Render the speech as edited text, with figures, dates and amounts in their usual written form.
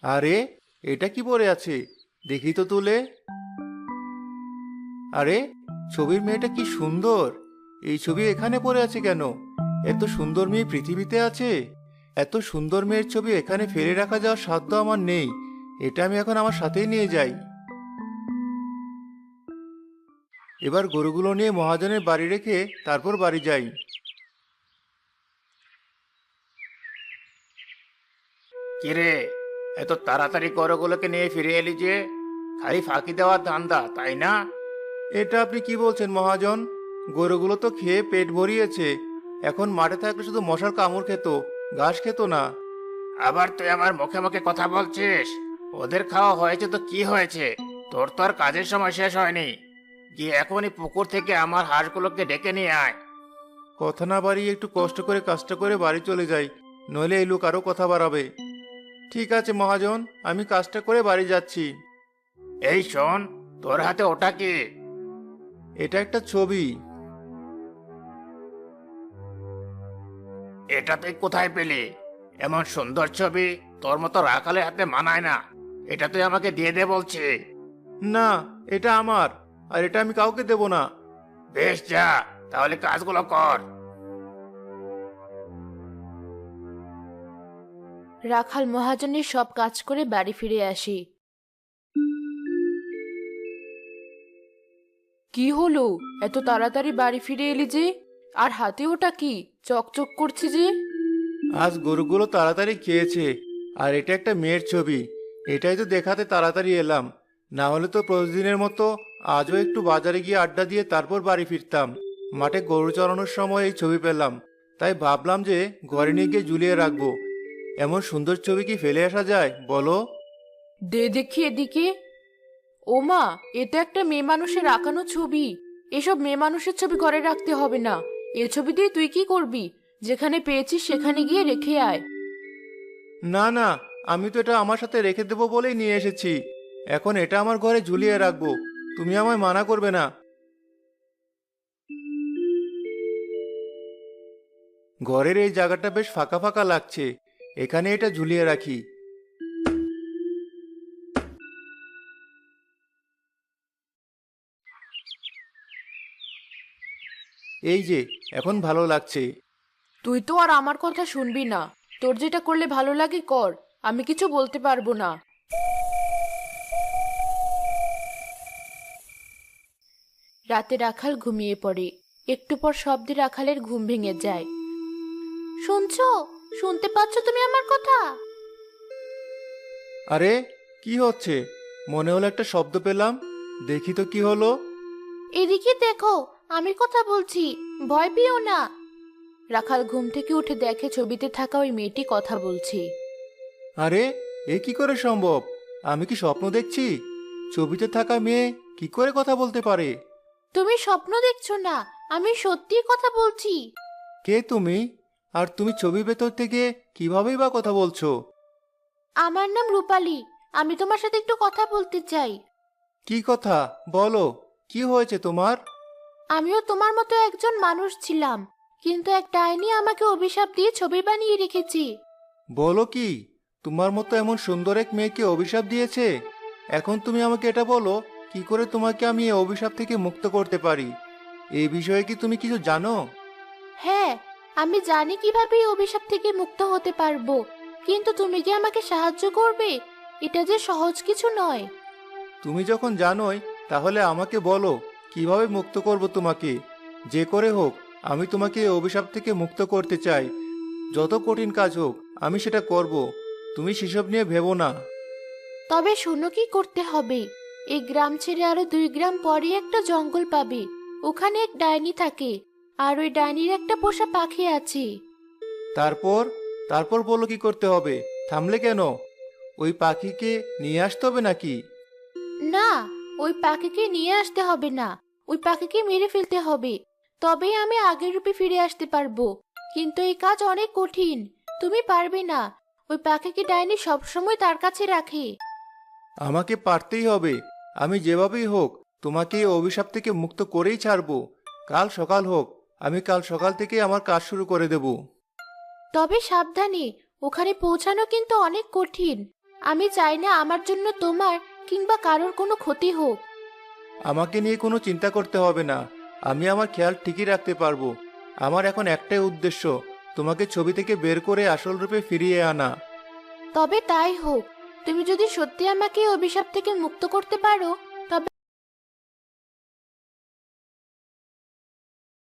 আরে, এটা কি পরে আছে? দেখি তো তুলে। আরে, ছবির মেয়েটা কি সুন্দর! এই ছবি এখানে পড়ে আছে কেন? এত সুন্দর মেয়ে পৃথিবীতে আছে? এত সুন্দর মেয়ের ছবি এখানে ফেলে রাখা যাওয়ার সাধ্য আমার নেই। এটা আমি এখন আমার সাথেই নিয়ে যাই। এবার গরুগুলো নিয়ে মহাজনের বাড়ি রেখে তারপর বাড়ি যাই। কিরে, এত তাড়াতাড়ি গরুগুলোকে নিয়ে ফিরে এলি যে? খালি ফাঁকি দেওয়ার ধান্দা, তাই না? এটা আপনি কি বলছেন মহাজন? গরুগুলো তো খেয়ে পেট ভরিয়েছে। এখন মাঠে থাকলে শুধু মশার কামড় খেত, ঘাস খেত না। আবার তুই আমার মুখে মুখে কথা বলছিস? ওদের খাওয়া হয়েছে তো কি হয়েছে? তোর তো আর কাজের সময় শেষ হয়নি। গিয়ে এখনই পুকুর থেকে আমার হাঁসগুলোকে ডেকে নিয়ে আয়। কথা না বাড়িয়ে একটু কষ্ট করে কাজটা করে বাড়ি চলে যাই, নইলে এই লোক আরো কথা বাড়াবে। ঠিক আছে মহাজন, আমি কাজটা করে বাড়ি যাচ্ছি। এই শোন, তোর হাতে ওটা কি? এটা একটা ছবি। এটা তুই কোথায় পেলি? এমন সুন্দর ছবি তোর মতো রাখালের হাতে মানায় না। এটা তুই আমাকে দিয়ে দে বলছি। না, এটা আমার, আর এটা আমি কাউকে দেব না। বেশ, যা তাহলে কাজগুলো কর। রাখাল মহাজনের সব কাজ করে বাড়ি ফিরে আসি। কি হলো, এত তাড়াতাড়ি বাড়ি ফিরে এলি যে? আর হাতে ওটা কি চকচক করছে যে? আজ গরুগুলো তাড়াতাড়ি খেয়েছে, আর এটা একটা মেয়ের ছবি। এটাই তো দেখাতে তাড়াতাড়ি এলাম। না হলে তো প্রতিদিনের মতো আজও একটু বাজারে গিয়ে আড্ডা দিয়ে তারপর বাড়ি ফিরতাম। মাঠে গরু চড়ানোর সময় এই ছবি পেলাম, তাই ভাবলাম যে ঘরে নিয়ে গিয়ে ঝুলিয়ে রাখবো। এমন সুন্দর ছবি কি ফেলে আসা যায় বলো? দে দেখি এদিকে। ও মা, এটা একটা মেয়ে মানুষের আঁকানো ছবি। এসব মেয়ে মানুষের ছবি ঘরে রাখতে হবে না। এ ছবি দিয়ে তুই কি করবি? যেখানে পেয়েছিস সেখানে গিয়ে রেখে আয়। না না, আমি তো এটা আমার সাথে রেখে দেবো বলেই নিয়ে এসেছি। এখন এটা আমার ঘরে ঝুলিয়ে রাখবো। তুমি আমায় মানা করবে না। ঘরের এই জায়গাটা বেশ ফাঁকা ফাঁকা লাগছে, এখানে এটা ঝুলিয়ে রাখি। এই যে, এখন ভালো লাগছে। তুই তো আর আমার কথা শুনবি না। তোর যেটা করলে ভালো লাগে কর, আমি কিছু বলতে পারবো না। রাতে রাখাল ঘুমিয়ে পড়ে। একটু পর শব্দে রাখালের ঘুম ভেঙে যায়। শুনছো? শুনতে পাচ্ছ তুমি আমার কথা? আরে, কি হচ্ছে? মনে হলো একটা শব্দ পেলাম। দেখি তো কি হলো। এদিকে দেখো, আমি কথা বলছি, ভয় পেও না। রাখাল ঘুম থেকে উঠে দেখে ছবিতে থাকা ওই মেয়েটি কথা বলছে। আরে, এ কি করে সম্ভব? আমি কি স্বপ্ন দেখছি? ছবিতে থাকা মেয়ে কি করে কথা বলতে পারে? তুমি স্বপ্ন দেখছো না, আমি সত্যি কথা বলছি। কে তুমি? আর তুমি ছবির ভেতর থেকে কিভাবেই বা কথা বলছো? আমার নাম রূপালী। আমি তোমার সাথে একটু কথা বলতে চাই। কি কথা? বলো, কি হয়েছে তোমার? আমিও তোমার মতো একজন মানুষ ছিলাম, কিন্তু এক ডাইনি আমাকে অভিশাপ দিয়ে ছবি বানিয়ে রেখেছি। বলো কি? তোমার মতো এমন সুন্দর এক মেয়েকে অভিশাপ দিয়েছে? এখন তুমি আমাকে এটা বলো, কি করে তোমাকে আমি এই অভিশাপ থেকে মুক্ত করতে পারি? এই বিষয়ে কি তুমি কিছু জানো? হ্যাঁ, আমি জানি কিভাবে এই অভিশাপ থেকে মুক্ত হতে পারবো, কিন্তু তুমি কি আমাকে সাহায্য করবে? এটা যে সহজ কিছু নয়। তুমি যখন জানোই, তাহলে আমাকে বলো, কিভাবে মুক্ত করব তোমাকে। যে করে হোক, আমি তোমাকে এই অভিশাপ থেকে মুক্ত করতে চাই। যত কঠিন কাজ হোক, আমি সেটা করব। তুমি সেসব নিয়ে ভেবো না। তবে শোনো, কি করতে হবে। এই গ্রাম ছেড়ে আরো 2 গ্রাম পরে একটা জঙ্গল পাবে। ওখানে এক ডাইনি থাকে, আর ওই ডাইনির একটা পোষা পাখি আছে। তারপর? তারপর বলো কি করতে হবে। থামলে কেন? ওই পাখিকে নিয়ে আসতে হবে নাকি? না, ওই পাখিকে নিয়ে আসতে হবে না। ওই পাখিকে মেরে ফেলতে হবে, তবেই আমি আগের রূপে ফিরে আসতে পারবো। কিন্তু এই কাজ অনেক কঠিন, তুমি পারবে না। ওই পাখিকে ডাইনি সবসময় তার কাছে রাখে। আমাকে পারতেই হবে। আমি যেভাবেই হোক তোমাকে এই অভিশাপ থেকে মুক্ত করেই ছাড়বো। কাল সকাল হোক, আমি কাল সকাল থেকে আমার কাজ শুরু করে দেব। তবে সাবধানে, ওখানে পৌঁছানো কিন্তু অনেক কঠিন। আমি চাই না আমার জন্য তোমার কিংবা কারোর কোনো ক্ষতি হোক। আমাকে নিয়ে কোনো চিন্তা করতে হবে না, আমি আমার খেয়াল ঠিকই রাখতে পারবো। আমার এখন একটাই উদ্দেশ্য, তোমাকে ছবি থেকে বের করে আসল রূপে ফিরিয়ে আনা। তবে তাই হোক, তুমি যদি সত্যি আমাকে এই অভিশাপ থেকে মুক্ত করতে পারো